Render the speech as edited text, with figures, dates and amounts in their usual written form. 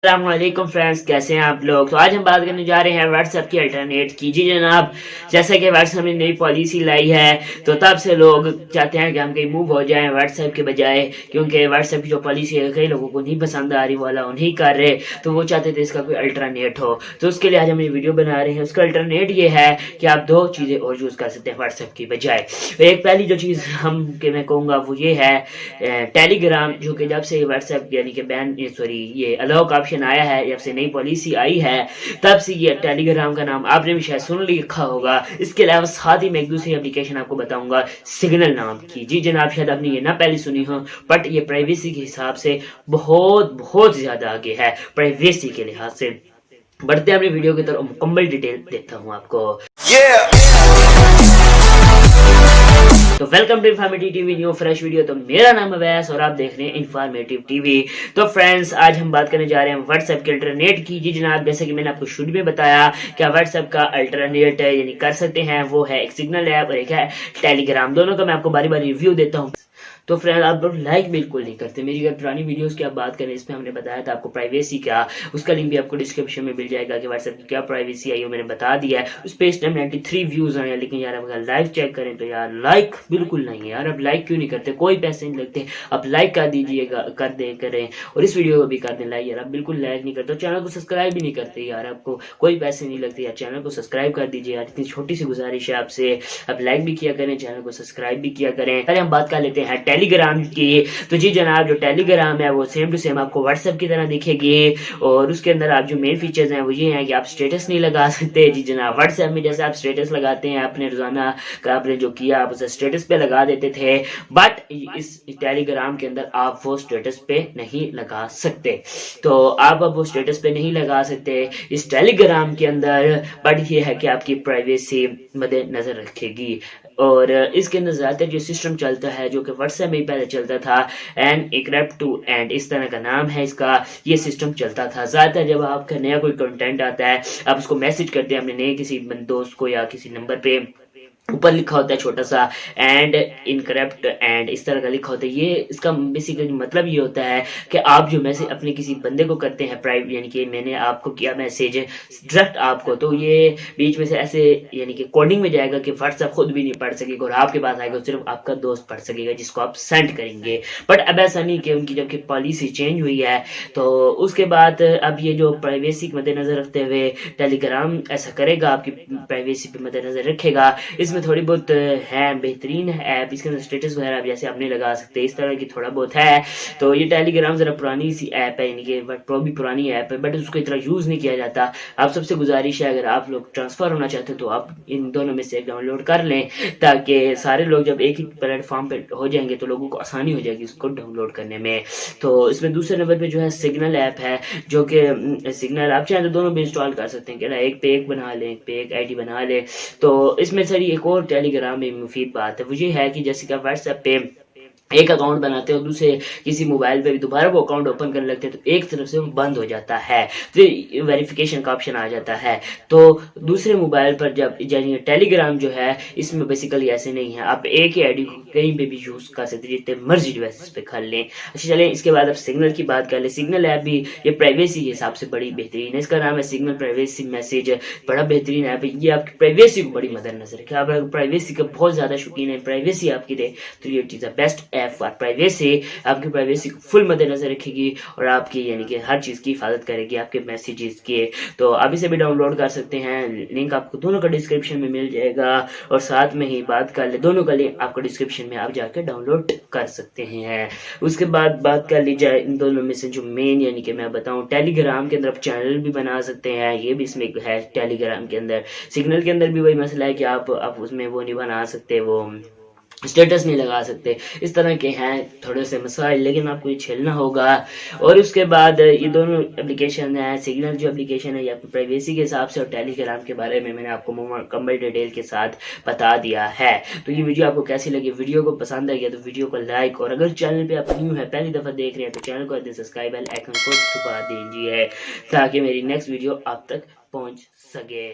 अस्सलामुअलैकुम फ्रेंड्स, कैसे हैं आप लोग। तो आज हम बात करने जा रहे हैं व्हाट्सएप की अल्टरनेट की। जी जनाब, जैसा कि व्हाट्सएप ने नई पॉलिसी लाई है तो तब से लोग चाहते हैं कि हम कहीं मूव हो जाएं व्हाट्सएप के बजाय, क्योंकि व्हाट्सएप की जो पॉलिसी है कई लोगों को नहीं पसंद आ रही, वाला नहीं कर रहे, तो वो चाहते थे इसका कोई अल्टरनेट हो। तो उसके लिए आज हम ये वीडियो बना रहे हैं। उसका अल्टरनेट ये है कि आप दो चीज़ें और यूज़ कर सकते हैं व्हाट्सएप की बजाय। एक पहली जो चीज़ मैं कहूँगा वो ये है टेलीग्राम, जो कि जब से व्हाट्सएप यानी कि बैन सॉरी ये अलाउ का ऑप्शन आया है, जब से नई पॉलिसी आई है तब से ये टेलीग्राम का नाम आपने भी शायद सुन लिखा होगा। इसके अलावा साथ ही मैं एक दूसरी एप्लीकेशन आपको बताऊंगा सिग्नल नाम की। जी जनाब, शायद आपने ये ना पहले सुनी हो, बट ये प्राइवेसी के हिसाब से बहुत बहुत ज्यादा आगे है प्राइवेसी के लिहाज से। बढ़ते हैं अपनी वीडियो की तरफ, मुकम्मल डिटेल देता हूँ आपको। तो welcome to informative TV, new fresh video. तो मेरा नाम है वैस और आप देख रहे हैं इन्फॉर्मेटिव टीवी। तो फ्रेंड्स, आज हम बात करने जा रहे हैं व्हाट्सएप के अल्टरनेट की। जी जनाब, जैसे कि मैंने आपको शुरू में बताया कि व्हाट्सएप का अल्टरनेट यानी कर सकते हैं, वो है एक सिग्नल ऐप और एक है टेलीग्राम। दोनों का मैं आपको बारी बारी रिव्यू देता हूँ। तो फ्रेंड, आप लोग लाइक बिल्कुल नहीं करते। मेरी अगर पुरानी वीडियोस की आप बात करें, इसमें हमने बताया था आपको प्राइवेसी का, उसका लिंक भी आपको डिस्क्रिप्शन में मिल जाएगा कि व्हाट्सएप की क्या प्राइवेसी आई है, मैंने बता दिया है। उस पे इस टाइम 93 व्यूज आए हैं, लेकिन यार अगर लाइव चेक करें तो यार लाइक बिल्कुल नहीं है। यार आप लाइक क्यों नहीं करते? कोई पैसे नहीं लगते, आप लाइक कर दीजिएगा, कर दे करें, और इस वीडियो को भी कर दें लाइक। यार आप बिल्कुल लाइक नहीं करते, चैनल को सब्सक्राइब भी नहीं करते। यार आपको कोई पैसे नहीं लगते, यार चैनल को सब्सक्राइब कर दीजिए। यार इतनी छोटी सी गुजारिश है आपसे, आप लाइक भी किया करें, चैनल को सब्सक्राइब भी किया करें। पहले हम बात कर लेते हैं टेलीग्राम की। तो जी जनाब, जो टेलीग्राम है वो सेम टू सेम आपको व्हाट्सएप की तरह दिखेगी, और उसके अंदर आप जो मेन फीचर्स हैं वो ये हैं कि आप स्टेटस नहीं लगा सकते। जी जनाब, व्हाट्सएप में जैसे आप स्टेटस लगाते हैं अपने रोजाना का, आपने जो किया आप उसे स्टेटस पे लगा देते थे, बट इस टेलीग्राम के अंदर आप वो स्टेटस पे नहीं लगा सकते। तो आप अब वो स्टेटस पे नहीं लगा सकते इस टेलीग्राम के अंदर, बट ये है कि आपकी प्राइवेसी मद्देनजर रखेगी। और इसके अंदर ज्यादातर जो सिस्टम चलता है, जो कि व्हाट्सएप में पहले चलता था, एंड इनक्रिप्ट टू एंड इस तरह का नाम है इसका, ये सिस्टम चलता था। ज्यादातर जब आपका नया कोई कंटेंट आता है, आप उसको मैसेज करते हैं अपने नए किसी दोस्त को या किसी नंबर पे, ऊपर लिखा होता है छोटा सा एंड इनकरेप्ट एंड इस तरह का लिखा होता है। ये इसका बेसिकली मतलब ये होता है कि आप जो मैसेज अपने किसी बंदे को करते हैं प्राइवेट, यानी कि मैंने आपको किया मैसेज डायरेक्ट आपको, तो ये बीच में से ऐसे यानी कि कोडिंग में जाएगा कि व्हाट्सएप खुद भी नहीं पढ़ सकेगा और आपके पास आएगा सिर्फ आपका दोस्त पढ़ सकेगा जिसको आप सेंड करेंगे। बट अब ऐसा नहीं कि उनकी जबकि पॉलिसी चेंज हुई है, तो उसके बाद अब ये जो प्राइवेसी के मद्देनजर रखते हुए टेलीग्राम ऐसा करेगा, आपकी प्राइवेसी पे मद्देनजर रखेगा। इसमें थोड़ी बहुत है बेहतरीन ऐप, इसके अंदर स्टेटस वगैरह जैसे आप नहीं लगा सकते, इस तरह की थोड़ा बहुत है। तो ये टेलीग्राम जरा पुरानी सी ऐप है, यानी कि भी पुरानी ऐप है, बट उसको इतना यूज नहीं किया जाता। आप सबसे गुजारिश है, अगर आप लोग ट्रांसफर होना चाहते हो तो आप इन दोनों में से एक डाउनलोड कर लें, ताकि सारे लोग जब एक ही प्लेटफॉर्म पे हो जाएंगे तो लोगों को आसानी हो जाएगी उसको डाउनलोड करने में। तो इसमें दूसरे नंबर पे जो है सिग्नल ऐप है, जो कि सिग्नल आप चाहें तो दोनों भी इंस्टॉल कर सकते हैं, एक पे एक बना लें, एक पे एक आईडी बना लें। तो इसमें सारी एक और टेलीग्राम में मुफीद बात है वो ये है कि जैसे कि व्हाट्सएप पे एक अकाउंट बनाते हो, दूसरे किसी मोबाइल पे भी दोबारा वो अकाउंट ओपन करने लगते हैं तो एक तरफ से वो बंद हो जाता है, फिर वेरिफिकेशन का ऑप्शन आ जाता है। तो दूसरे मोबाइल पर जब यानी टेलीग्राम जो है, इसमें बेसिकली ऐसे नहीं है, आप एक ही आईडी को कहीं पे भी यूज कर सकते, जितने मर्जी डिवाइसेस पे कर लें। अच्छा चलें, इसके बाद अब सिग्नल की बात कर ले। सिग्नल ऐप भी ये प्राइवेसी के हिसाब से बड़ी बेहतरीन है, इसका नाम है सिग्नल प्राइवेसी मैसेज। बड़ा बेहतरीन ऐप है, ये आपकी प्राइवेसी को बड़ी मद्देनजर रखे। आप अगर प्राइवेसी का बहुत ज्यादा शौकीन है, प्राइवेसी आपकी दे, तो ये चीज है बेस्ट ऐप फॉर प्राइवेसी। आपकी प्राइवेसी को फुल मद्देनजर रखेगी और आपकी यानी कि हर चीज की हिफाजत करेगी, आपके मैसेजेस के। तो आप इसे भी डाउनलोड कर सकते हैं, लिंक आपको दोनों का डिस्क्रिप्शन में मिल जाएगा। और साथ में ही बात कर ले, दोनों का लिंक आपको डिस्क्रिप्शन में आप जाकर डाउनलोड कर सकते हैं। उसके बाद बात कर ली जाए इन दोनों में से जो मेन, यानी कि मैं बताऊं टेलीग्राम के अंदर आप चैनल भी बना सकते हैं, ये भी इसमें है टेलीग्राम के अंदर। सिग्नल के अंदर भी वही मसला है कि आप उसमें वो नहीं बना सकते, वो स्टेटस नहीं लगा सकते, इस तरह के हैं थोड़े से मसाइल, लेकिन आपको ये झेलना होगा। और उसके बाद ये दोनों एप्लीकेशन है, सिग्नल जो एप्लीकेशन है ये आपकी प्राइवेसी के हिसाब से, और टेलीग्राम के बारे में मैंने आपको मुकम्मल डिटेल के साथ बता दिया है। तो ये वीडियो आपको कैसी लगी? वीडियो को पसंद आ गया तो वीडियो को लाइक, और अगर चैनल पे आप न्यू है, पहली दफा देख रहे हैं, तो चैनल को सब्सक्राइब बेल आइकन को दबा दीजिए ताकि मेरी नेक्स्ट वीडियो आप तक पहुंच सके।